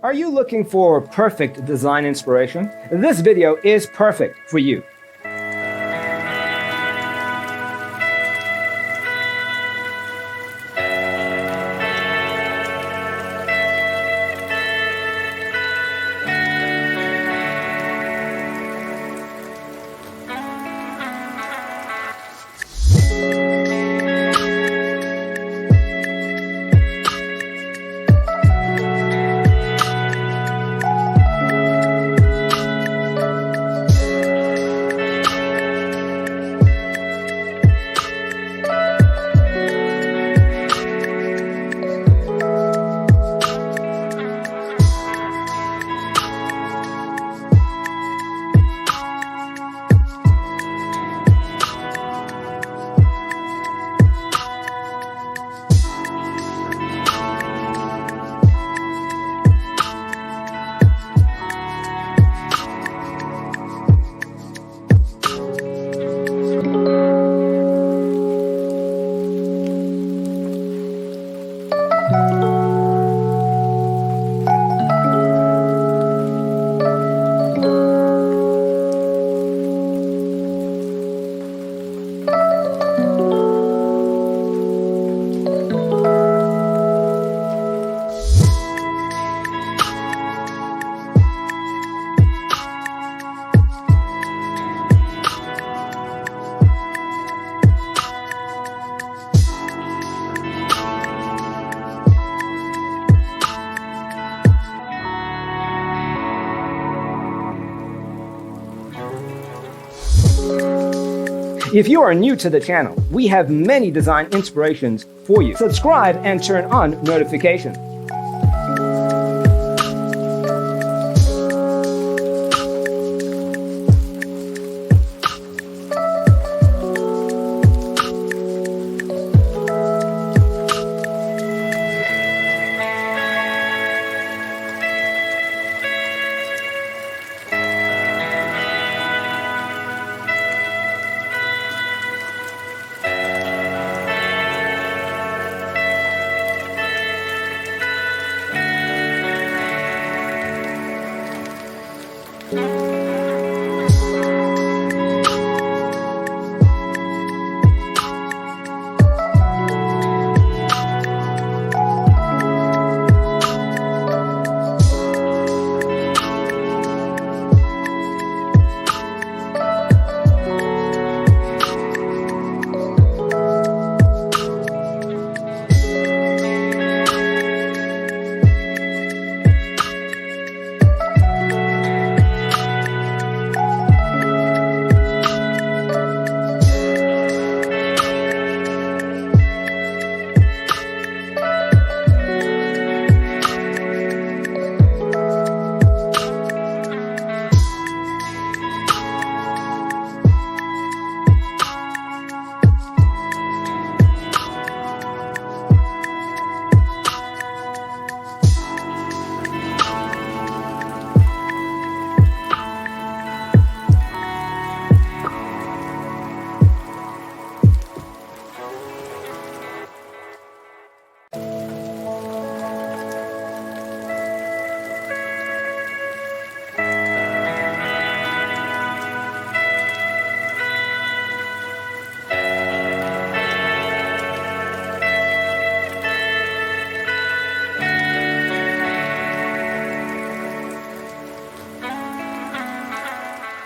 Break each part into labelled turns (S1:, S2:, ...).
S1: Are you looking for perfect design inspiration? This video is perfect for you. If you are new to the channel, we have many design inspirations for you. Subscribe and turn on notifications.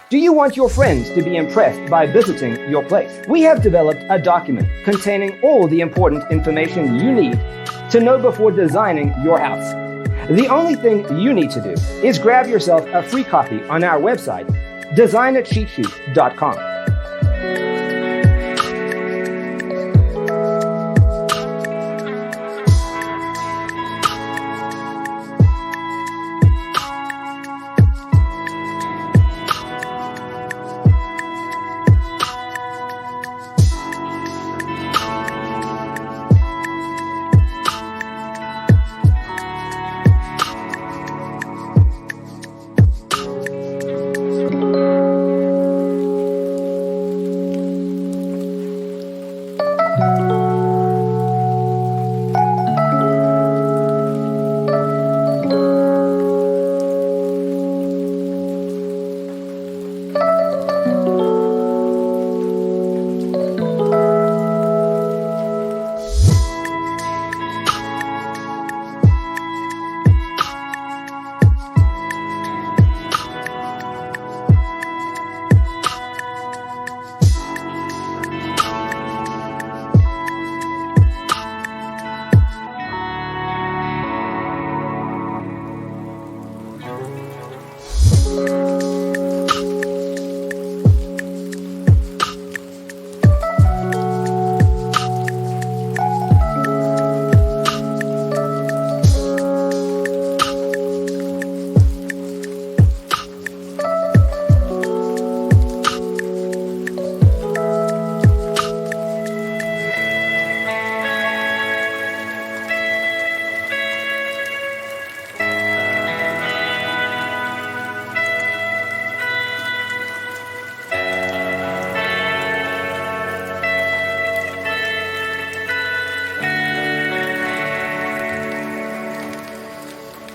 S1: Do you want your friends to be impressed by visiting your place? We have developed a document containing all the important information you need to know before designing your house. The only thing you need to do is grab yourself a free copy on our website, designacheatsheet.com.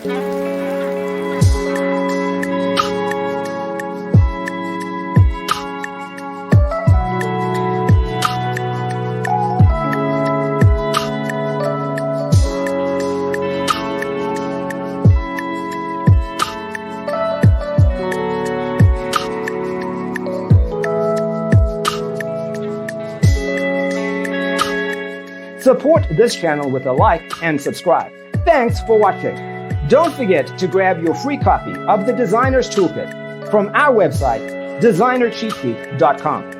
S1: Support this channel with a like and subscribe. Thanks for watching. Don't forget to grab your free copy of the Designer's Toolkit from our website, designercheatgeek.com.